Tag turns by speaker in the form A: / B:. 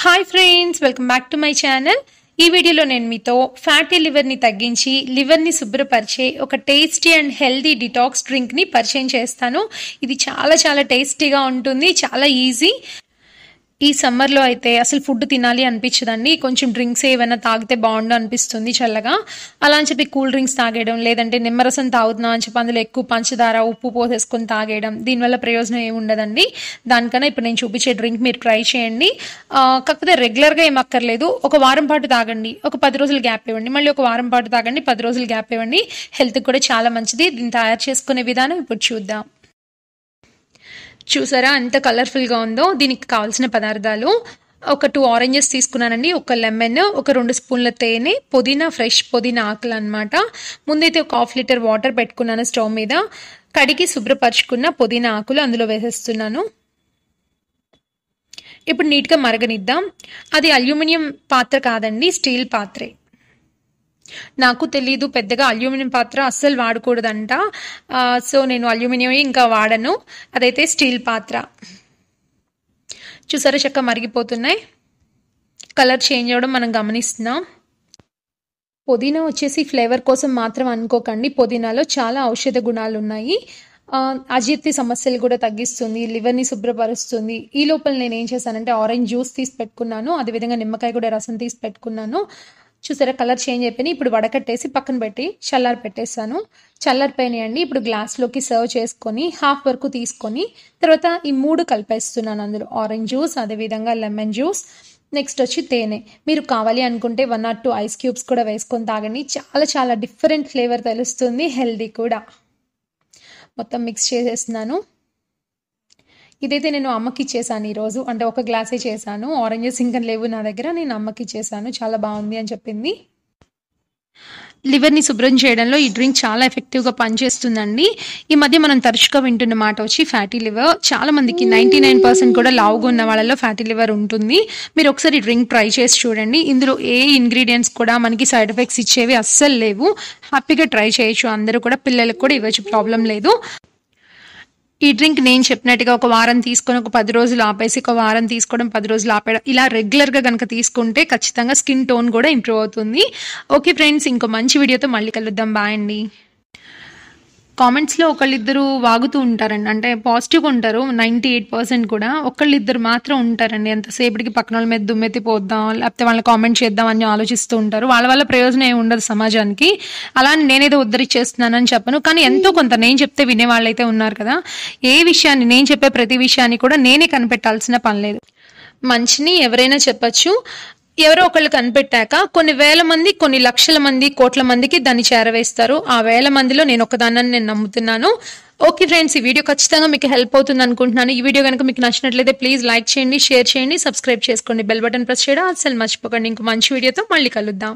A: Hi friends, welcome back to my channel. ఈ వీడియోలో నేను మీతో ఫ్యాటీ లివర్ని తగ్గించి లివర్ని శుభ్రపరిచే ఒక టేస్టీ అండ్ హెల్దీ డిటాక్స్ డ్రింక్ని పరిచయం చేస్తాను. ఇది చాలా చాలా టేస్టీగా ఉంటుంది, చాలా ఈజీ. ఈ సమ్మర్లో అయితే అసలు ఫుడ్ తినాలి అనిపించదండి. కొంచెం డ్రింక్స్ ఏమైనా తాగితే బాగుండు అనిపిస్తుంది చల్లగా. అలా అని చెప్పి కూల్ డ్రింక్స్ తాగేయడం, లేదంటే నిమ్మరసం తాగుతున్నాం అని చెప్పి అందులో ఎక్కువ పంచదార ఉప్పు పోసేసుకొని తాగేయడం, దీనివల్ల ప్రయోజనం ఏమి ఉండదండి. దానికన్నా ఇప్పుడు నేను చూపించే డ్రింక్ మీరు ట్రై చేయండి. కాకపోతే రెగ్యులర్గా ఏం అక్కర్లేదు. ఒక వారం పాటు తాగండి, ఒక 10 రోజులు గ్యాప్ ఇవ్వండి, మళ్ళీ ఒక వారం పాటు తాగండి, 10 రోజులు గ్యాప్ ఇవ్వండి. హెల్త్కి కూడా చాలా మంచిది. దీన్ని తయారు చేసుకునే విధానం ఇప్పుడు చూద్దాం. చూసారా ఎంత కలర్ఫుల్గా ఉందో. దీనికి కావాల్సిన పదార్థాలు: ఒక 2 ఆరెంజెస్ తీసుకున్నానండి, ఒక లెమన్, ఒక 2 స్పూన్ల తేనె, పుదీనా, ఫ్రెష్ పుదీనా ఆకులు అనమాట. ముందైతే ఒక 1/2 లీటర్ వాటర్ పెట్టుకున్నాను స్టవ్ మీద. కడిగి శుభ్రపరచుకున్న పుదీనా ఆకులు అందులో వేసేస్తున్నాను. ఇప్పుడు నీట్గా మరగనిద్దాం. అది అల్యూమినియం పాత్ర కాదండి, స్టీల్ పాత్రే. నాకు తెలీదు పెద్దగా, అల్యూమినియం పాత్ర అస్సలు వాడకూడదంట. సో నేను అల్యూమినియం ఇంకా వాడను, అదైతే స్టీల్ పాత్ర. చూసారా చక్కగా మరిగిపోతున్నాయి, కలర్ చేంజ్ అవ్వడం మనం గమనిస్తున్నాం. పుదీనా వచ్చేసి ఫ్లేవర్ కోసం మాత్రం అనుకోకండి, పుదీనాలో చాలా ఔషధ గుణాలు ఉన్నాయి. అజీర్తి సమస్యలు కూడా తగ్గిస్తుంది, లివర్ని శుభ్రపరుస్తుంది. ఈ లోపల నేను ఏం చేశానంటే ఆరెంజ్ జ్యూస్ తీసి పెట్టుకున్నాను, అదేవిధంగా నిమ్మకాయ కూడా రసం తీసి పెట్టుకున్నాను. చూసారా కలర్ చేంజ్ అయిపోయి ఇప్పుడు వడకట్టేసి పక్కన పెట్టి చల్లారి పెట్టేసాను. చల్లారిపోయినాయండి. ఇప్పుడు గ్లాస్లోకి సర్వ్ చేసుకొని హాఫ్ వరకు తీసుకొని తర్వాత ఈ 3 కలిపేస్తున్నాను అందులో. ఆరెంజ్ జ్యూస్, అదేవిధంగా లెమన్ జ్యూస్, నెక్స్ట్ వచ్చి తేనె. మీరు కావాలి అనుకుంటే 1 or 2 ఐస్ క్యూబ్స్ కూడా వేసుకొని తాగండి. చాలా చాలా డిఫరెంట్ ఫ్లేవర్ తెలుస్తుంది, హెల్దీ కూడా. మొత్తం మిక్స్ చేసేస్తున్నాను. ఇదైతే నేను అమ్మకి ఇచ్చేసాను ఈరోజు, అంటే ఒక గ్లాసే చేశాను. ఆరెంజెస్ ఇంకా లేవు నా దగ్గర, నేను అమ్మకి ఇచ్చేసాను. చాలా బాగుంది అని చెప్పింది. లివర్ని శుభ్రం చేయడంలో ఈ డ్రింక్ చాలా ఎఫెక్టివ్గా పనిచేస్తుందండి. ఈ మధ్య మనం తరచుగా వింటున్న మాట వచ్చి ఫ్యాటీ లివర్. చాలా మందికి 99% కూడా లావుగా ఉన్న వాళ్ళలో ఫ్యాటీ లివర్ ఉంటుంది. మీరు ఒకసారి డ్రింక్ ట్రై చేసి చూడండి. ఇందులో ఏ ఇంగ్రీడియంట్స్ కూడా మనకి సైడ్ ఎఫెక్ట్స్ ఇచ్చేవి అస్సలు లేవు. హ్యాపీగా ట్రై చేయొచ్చు అందరూ కూడా, పిల్లలకు కూడా ఇవ్వచ్చు, ప్రాబ్లం లేదు. ఈ డ్రింక్ నేను చెప్పినట్టుగా ఒక వారం తీసుకొని ఒక 10 రోజులు ఆపేసి, ఒక వారం తీసుకోవడం, 10 రోజులు ఆపేయడం, ఇలా రెగ్యులర్గా కనుక తీసుకుంటే ఖచ్చితంగా స్కిన్ టోన్ కూడా ఇంప్రూవ్ అవుతుంది. ఓకే ఫ్రెండ్స్, ఇంకో మంచి వీడియోతో మళ్ళీ కలుద్దాం. బాయ్ అండి. కామెంట్స్లో ఒకళ్ళిద్దరు వాగుతూ ఉంటారండి, అంటే పాజిటివ్గా ఉంటారు 98% కూడా. ఒకళ్ళిద్దరు మాత్రం ఉంటారండి ఎంతసేపటికి పక్కన వాళ్ళ మీద దుమ్మెత్తి పోద్దాం, లేకపోతే వాళ్ళని కామెంట్ చేద్దాం అని ఆలోచిస్తూ ఉంటారు. వాళ్ళ వల్ల ప్రయోజనం ఏమి ఉండదు సమాజానికి. అలా నేనేదో ఉద్ధరించేస్తున్నానని చెప్పను, కానీ ఎంతో కొంత నేను చెప్తే వినే వాళ్ళైతే ఉన్నారు కదా. ఏ విషయాన్ని, నేను చెప్పే ప్రతి విషయాన్ని కూడా నేనే కనిపెట్టాల్సిన పని లేదు. మంచిని ఎవరైనా చెప్పచ్చు, ఎవరో ఒకళ్ళు కనిపెట్టాక కొన్ని వేల మంది, కొన్ని లక్షల మంది, కోట్ల మందికి దాన్ని చేరవేస్తారు. ఆ వేల మందిలో నేను ఒకదాన్నని నేను నమ్ముతున్నాను. ఓకే ఫ్రెండ్స్, ఈ వీడియో ఖచ్చితంగా మీకు హెల్ప్ అవుతుంది అనుకుంటున్నాను. ఈ వీడియో కనుక మీకు నచ్చినట్లయితే ప్లీజ్ లైక్ చేయండి, షేర్ చేయండి, సబ్స్క్రైబ్ చేసుకోండి, బెల్ బటన్ ప్రెస్ చేయడం అస్సలు మర్చిపోకండి. ఇంకో మంచి వీడియోతో మళ్ళీ కలుద్దాం.